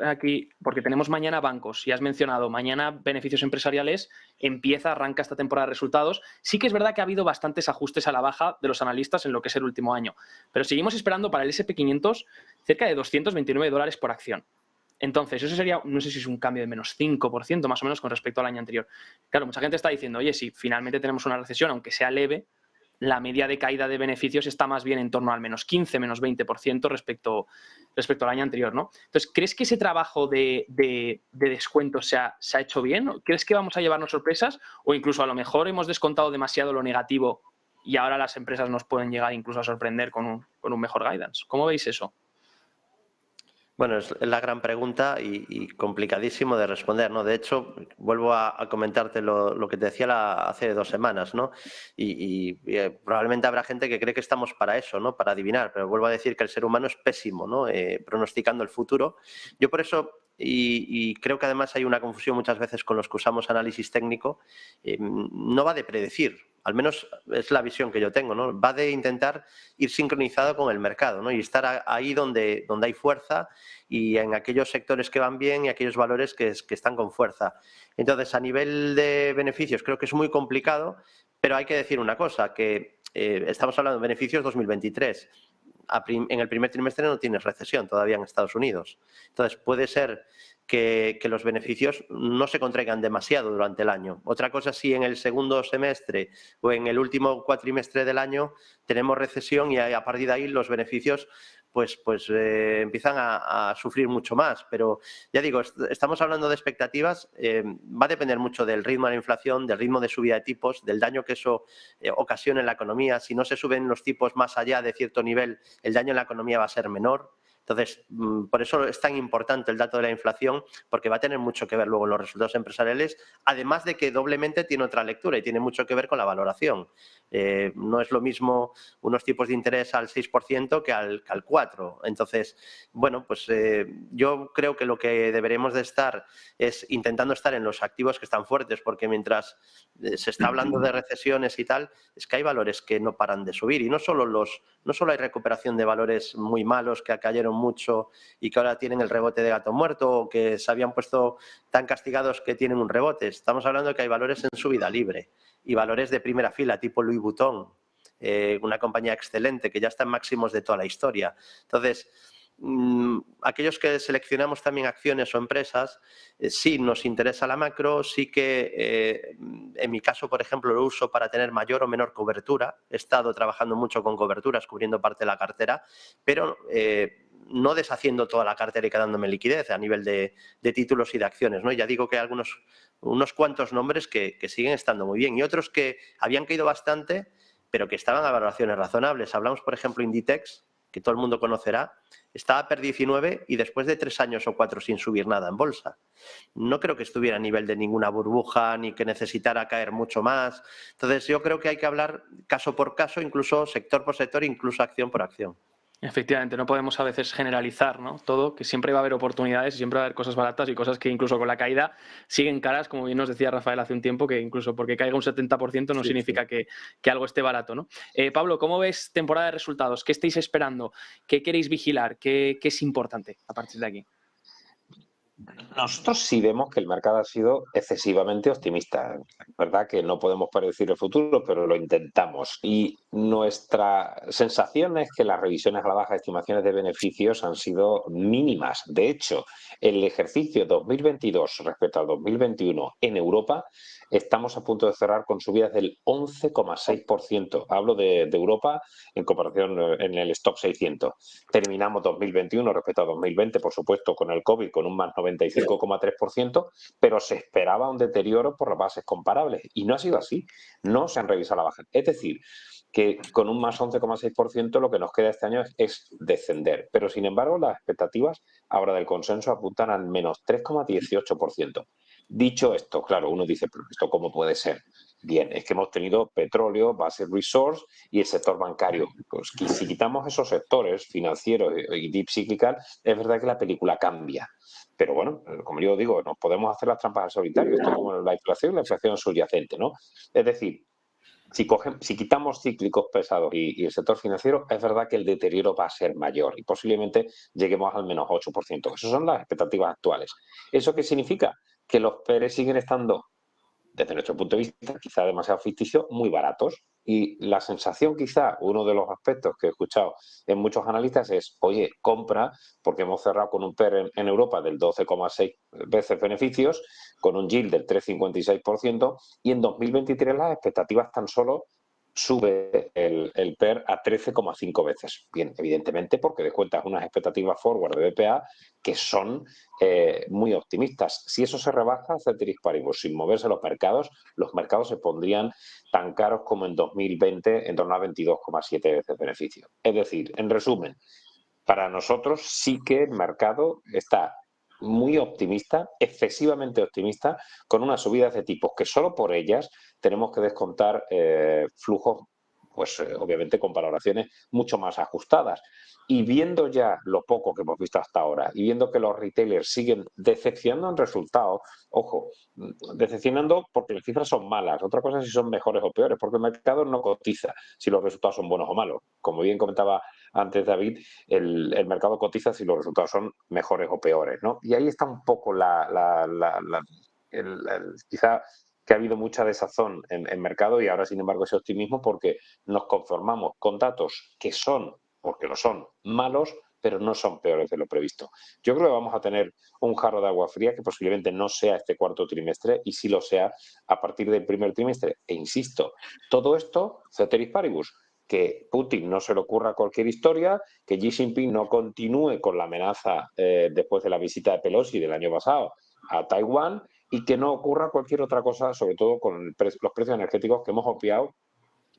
aquí, porque tenemos mañana bancos, y has mencionado, mañana beneficios empresariales, arranca esta temporada de resultados. Sí que es verdad que ha habido bastantes ajustes a la baja de los analistas en lo que es el último año, pero seguimos esperando para el S&P 500 cerca de $229 por acción. Entonces, eso sería, no sé si es un cambio de menos 5% más o menos con respecto al año anterior. Claro, mucha gente está diciendo, oye, si finalmente tenemos una recesión, aunque sea leve, la media de caída de beneficios está más bien en torno al menos 15, menos 20% respecto al año anterior, ¿no? Entonces, ¿crees que ese trabajo de descuento se ha hecho bien? ¿Crees que vamos a llevarnos sorpresas? O incluso a lo mejor hemos descontado demasiado lo negativo y ahora las empresas nos pueden llegar incluso a sorprender con un mejor guidance. ¿Cómo veis eso? Bueno, es la gran pregunta y complicadísimo de responder, ¿no? De hecho, vuelvo a comentarte lo que te decía hace 2 semanas, ¿no? Probablemente habrá gente que cree que estamos para eso, ¿no? Para adivinar, pero vuelvo a decir que el ser humano es pésimo, ¿no? Pronosticando el futuro. Yo por eso, y creo que además hay una confusión muchas veces con los que usamos análisis técnico, no va de predecir. Al menos es la visión que yo tengo, ¿no? Va de intentar ir sincronizado con el mercado, ¿no? Y estar ahí donde hay fuerza y en aquellos sectores que van bien y aquellos valores que están con fuerza. Entonces, a nivel de beneficios, creo que es muy complicado, pero hay que decir una cosa, que estamos hablando de beneficios 2023. En el primer trimestre no tienes recesión todavía en Estados Unidos. Entonces, puede ser que los beneficios no se contraigan demasiado durante el año. Otra cosa, si en el segundo semestre o en el último cuatrimestre del año tenemos recesión y a partir de ahí los beneficios empiezan a sufrir mucho más. Pero ya digo, estamos hablando de expectativas, va a depender mucho del ritmo de la inflación, del ritmo de subida de tipos, del daño que eso ocasiona en la economía. Si no se suben los tipos más allá de cierto nivel, el daño en la economía va a ser menor. Entonces, por eso es tan importante el dato de la inflación, porque va a tener mucho que ver luego en los resultados empresariales, además de que doblemente tiene otra lectura y tiene mucho que ver con la valoración. No es lo mismo unos tipos de interés al 6% que al 4%. Entonces, bueno, pues yo creo que lo que deberemos de estar es intentando estar en los activos que están fuertes, porque mientras se está hablando de recesiones y tal, es que hay valores que no paran de subir y no solo hay recuperación de valores muy malos que cayeron mucho y que ahora tienen el rebote de gato muerto o que se habían puesto tan castigados que tienen un rebote. Estamos hablando de que hay valores en subida libre y valores de primera fila, tipo Louis Vuitton, una compañía excelente que ya está en máximos de toda la historia. Entonces, aquellos que seleccionamos también acciones o empresas, sí nos interesa la macro, sí que en mi caso, por ejemplo, lo uso para tener mayor o menor cobertura. He estado trabajando mucho con coberturas, cubriendo parte de la cartera, pero no deshaciendo toda la cartera y quedándome en liquidez a nivel de títulos y de acciones, ¿no? Ya digo que hay unos cuantos nombres que siguen estando muy bien y otros que habían caído bastante, pero que estaban a valoraciones razonables. Hablamos, por ejemplo, Inditex, que todo el mundo conocerá, estaba a PER 19 y después de 3 años o 4 sin subir nada en bolsa. No creo que estuviera a nivel de ninguna burbuja ni que necesitara caer mucho más. Entonces, yo creo que hay que hablar caso por caso, incluso sector por sector, incluso acción por acción. Efectivamente, no podemos a veces generalizar, ¿no? Todo, que siempre va a haber oportunidades y siempre va a haber cosas baratas y cosas que incluso con la caída siguen caras, como bien nos decía Rafael hace un tiempo, que incluso porque caiga un 70% no significa que algo esté barato, ¿no? Pablo, ¿cómo ves temporada de resultados? ¿Qué estáis esperando? ¿Qué queréis vigilar? ¿Qué es importante a partir de aquí? Nosotros sí vemos que el mercado ha sido excesivamente optimista. Es verdad que no podemos predecir el futuro, pero lo intentamos. Y nuestra sensación es que las revisiones a la baja de estimaciones de beneficios han sido mínimas. De hecho, el ejercicio 2022 respecto al 2021 en Europa, estamos a punto de cerrar con subidas del 11,6%. Hablo de Europa en comparación en el Stock 600. Terminamos 2021 respecto a 2020, por supuesto, con el COVID, con un más 95,3%, pero se esperaba un deterioro por las bases comparables y no ha sido así. No se han revisado la baja. Es decir, que con un más 11,6% lo que nos queda este año es descender. Pero, sin embargo, las expectativas ahora del consenso apuntan al menos 3,18%. Dicho esto, claro, uno dice, pero ¿esto cómo puede ser? Bien, es que hemos tenido petróleo, base resource y el sector bancario. Pues si quitamos esos sectores financieros y deep cyclical, es verdad que la película cambia. Pero bueno, como yo digo, nos podemos hacer las trampas al solitario. Esto es como la inflación subyacente, ¿no? Es decir, si quitamos cíclicos pesados y el sector financiero, es verdad que el deterioro va a ser mayor y posiblemente lleguemos al menos 8%. Esas son las expectativas actuales. ¿Eso qué significa? Que los PER siguen estando, desde nuestro punto de vista, quizá demasiado ficticios, muy baratos. Y la sensación, quizá, uno de los aspectos que he escuchado en muchos analistas es, oye, compra, porque hemos cerrado con un PER en Europa del 12,6 veces beneficios, con un yield del 3,56%, y en 2023 las expectativas tan solo sube el PER a 13,5 veces. Bien, evidentemente porque descuentas unas expectativas forward de BPA que son muy optimistas. Si eso se rebaja, ceteris paribus, sin moverse los mercados se pondrían tan caros como en 2020, en torno a 22,7 veces beneficio. Es decir, en resumen, para nosotros sí que el mercado está muy optimista, excesivamente optimista, con unas subidas de tipos que solo por ellas tenemos que descontar flujos, pues obviamente con valoraciones mucho más ajustadas. Y viendo ya lo poco que hemos visto hasta ahora y viendo que los retailers siguen decepcionando en resultados, ojo, decepcionando porque las cifras son malas, otra cosa es si son mejores o peores, porque el mercado no cotiza si los resultados son buenos o malos. Como bien comentaba antes David, el mercado cotiza si los resultados son mejores o peores, ¿no? Y ahí está un poco quizá que ha habido mucha desazón en mercado y ahora, sin embargo, ese optimismo porque nos conformamos con datos que son, porque lo son, malos, pero no son peores de lo previsto. Yo creo que vamos a tener un jarro de agua fría que posiblemente no sea este cuarto trimestre y sí lo sea a partir del primer trimestre. E insisto, todo esto, ceteris paribus, que Putin no se le ocurra cualquier historia, que Xi Jinping no continúe con la amenaza después de la visita de Pelosi del año pasado a Taiwán y que no ocurra cualquier otra cosa, sobre todo con los precios energéticos que hemos obviado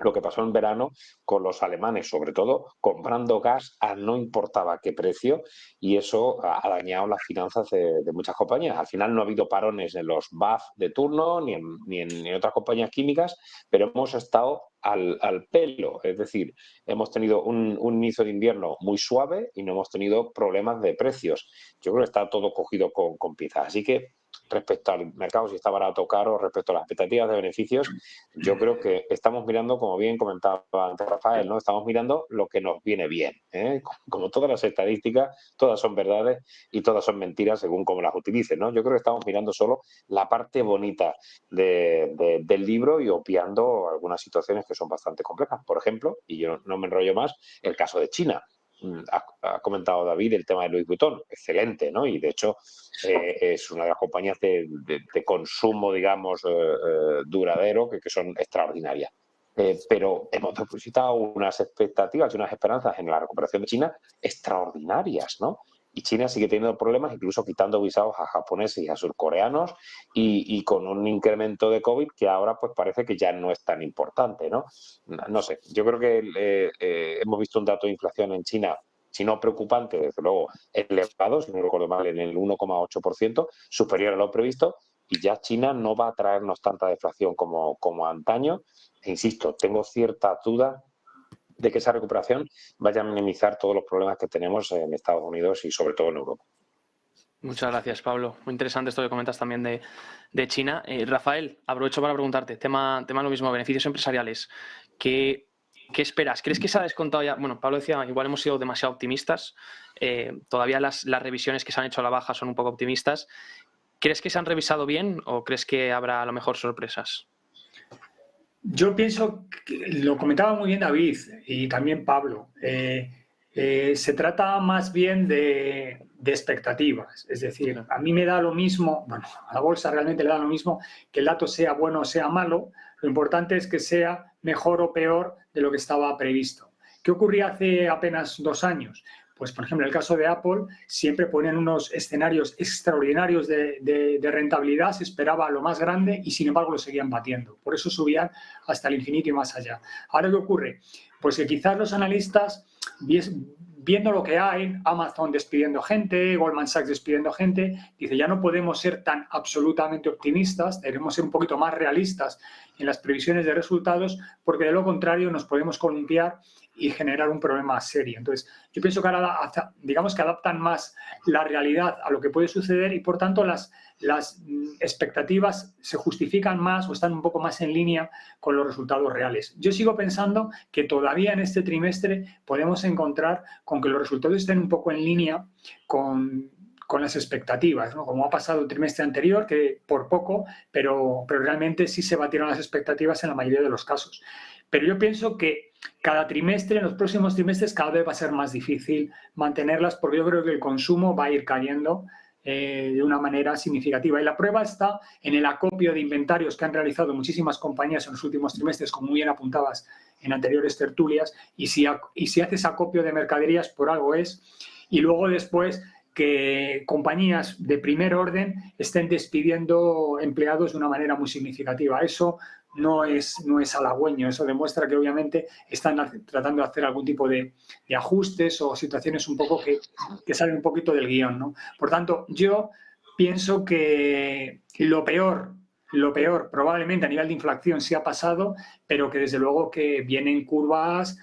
lo que pasó en verano con los alemanes, sobre todo comprando gas a no importaba qué precio, y eso ha dañado las finanzas de muchas compañías. Al final no ha habido parones en los BAF de turno ni en otras compañías químicas, pero hemos estado al pelo, es decir, hemos tenido un inicio de invierno muy suave y no hemos tenido problemas de precios. Yo creo que está todo cogido con pinzas. Así que respecto al mercado, si está barato o caro, respecto a las expectativas de beneficios, yo creo que estamos mirando, como bien comentaba antes Rafael, ¿no? Estamos mirando lo que nos viene bien, ¿eh? Como todas las estadísticas, todas son verdades y todas son mentiras según cómo las utilices, ¿no? Yo creo que estamos mirando solo la parte bonita del libro y obviando algunas situaciones que son bastante complejas. Por ejemplo, y yo no me enrollo más, el caso de China. Ha comentado David el tema de Louis Vuitton, excelente, ¿no? Y de hecho es una de las compañías de consumo, digamos, duradero que son extraordinarias. Pero hemos depositado unas expectativas y unas esperanzas en la recuperación de China extraordinarias, ¿no? Y China sigue teniendo problemas, incluso quitando visados a japoneses y a surcoreanos y con un incremento de COVID que ahora pues parece que ya no es tan importante, ¿no? No sé, yo creo que hemos visto un dato de inflación en China, si no preocupante, desde luego elevado, si no recuerdo mal, en el 1,8%, superior a lo previsto, y ya China no va a traernos tanta deflación como antaño. E insisto, tengo cierta duda de que esa recuperación vaya a minimizar todos los problemas que tenemos en Estados Unidos y sobre todo en Europa. Muchas gracias, Pablo. Muy interesante esto que comentas también de China. Rafael, aprovecho para preguntarte, tema lo mismo, beneficios empresariales. ¿Qué esperas? ¿Crees que se ha descontado ya? Bueno, Pablo decía, igual hemos sido demasiado optimistas. Todavía las revisiones que se han hecho a la baja son un poco optimistas. ¿Crees que se han revisado bien o crees que habrá a lo mejor sorpresas? Yo pienso, que lo comentaba muy bien David y también Pablo, se trata más bien de expectativas. Es decir, a mí me da lo mismo, bueno, a la bolsa realmente le da lo mismo que el dato sea bueno o sea malo, lo importante es que sea mejor o peor de lo que estaba previsto. ¿Qué ocurría hace apenas 2 años? Pues, por ejemplo, en el caso de Apple, siempre ponían unos escenarios extraordinarios de rentabilidad, se esperaba lo más grande y, sin embargo, lo seguían batiendo. Por eso subían hasta el infinito y más allá. Ahora, ¿qué ocurre? Pues que quizás los analistas, viendo lo que hay, Amazon despidiendo gente, Goldman Sachs despidiendo gente, dice, ya no podemos ser tan absolutamente optimistas, debemos ser un poquito más realistas en las previsiones de resultados, porque de lo contrario nos podemos columpiar y generar un problema serio. Entonces, yo pienso que ahora, digamos que adaptan más la realidad a lo que puede suceder y, por tanto, las expectativas se justifican más o están un poco más en línea con los resultados reales. Yo sigo pensando que todavía en este trimestre podemos encontrar con que los resultados estén un poco en línea con las expectativas, ¿no? Como ha pasado el trimestre anterior, que por poco, pero realmente sí se batieron las expectativas en la mayoría de los casos. Pero yo pienso que cada trimestre, en los próximos trimestres, cada vez va a ser más difícil mantenerlas, porque yo creo que el consumo va a ir cayendo de una manera significativa. Y la prueba está en el acopio de inventarios que han realizado muchísimas compañías en los últimos trimestres, como muy bien apuntabas en anteriores tertulias, y si haces acopio de mercaderías, por algo es. Y luego después que compañías de primer orden estén despidiendo empleados de una manera muy significativa. Eso no es halagüeño, eso demuestra que obviamente están tratando de hacer algún tipo de ajustes o situaciones un poco que salen un poquito del guión, ¿no? Por tanto, yo pienso que lo peor probablemente a nivel de inflación sí ha pasado, pero que desde luego que vienen curvas,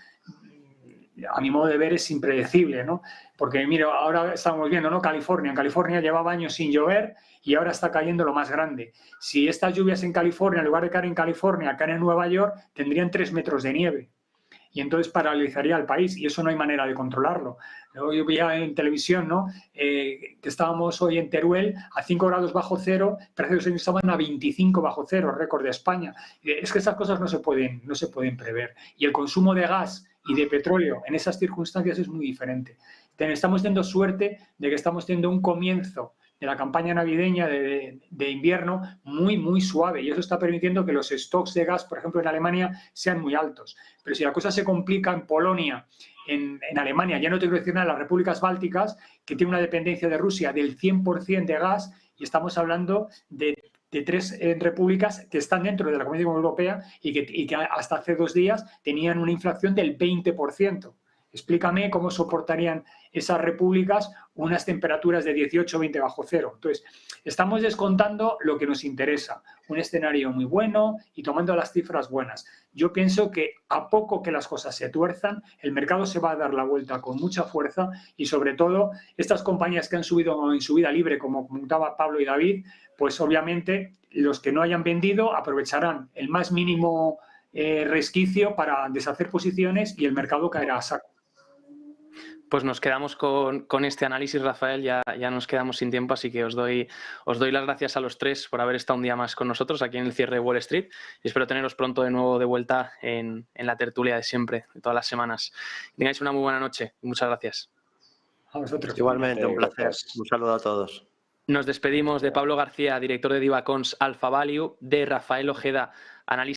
a mi modo de ver, es impredecible, ¿no? Porque, mira, ahora estamos viendo, ¿no? California. En California llevaba años sin llover y ahora está cayendo lo más grande. Si estas lluvias en California, en lugar de caer en California, caen en Nueva York, tendrían 3 metros de nieve. Y entonces paralizaría al país y eso no hay manera de controlarlo. Yo veía en televisión, ¿no? Que estábamos hoy en Teruel a 5 grados bajo cero, parece que estaban a 25 bajo cero, récord de España. Es que esas cosas no se pueden prever. Y el consumo de gas y de petróleo en esas circunstancias es muy diferente. Estamos teniendo suerte de que estamos teniendo un comienzo de la campaña navideña de invierno muy, muy suave, y eso está permitiendo que los stocks de gas, por ejemplo, en Alemania, sean muy altos. Pero si la cosa se complica en Polonia, en Alemania, ya no te quiero decir nada, en las repúblicas bálticas, que tiene una dependencia de Rusia del 100% de gas, y estamos hablando de 3 repúblicas que están dentro de la Comunidad Europea y que hasta hace 2 días tenían una inflación del 20%. Explícame cómo soportarían esas repúblicas unas temperaturas de 18 o 20 bajo cero. Entonces, estamos descontando lo que nos interesa, un escenario muy bueno y tomando las cifras buenas. Yo pienso que a poco que las cosas se tuerzan, el mercado se va a dar la vuelta con mucha fuerza y, sobre todo, estas compañías que han subido en subida libre, como comentaba Pablo y David, pues obviamente los que no hayan vendido aprovecharán el más mínimo resquicio para deshacer posiciones y el mercado caerá a saco. Pues nos quedamos con este análisis, Rafael, ya nos quedamos sin tiempo, así que os doy las gracias a los 3 por haber estado un día más con nosotros aquí en el cierre de Wall Street y espero teneros pronto de nuevo de vuelta en la tertulia de siempre, de todas las semanas. Tengáis una muy buena noche y muchas gracias. A vosotros. Igualmente, un placer. Un saludo a todos. Nos despedimos de Pablo García, director de Divacons Alpha Value, de Rafael Ojeda, analista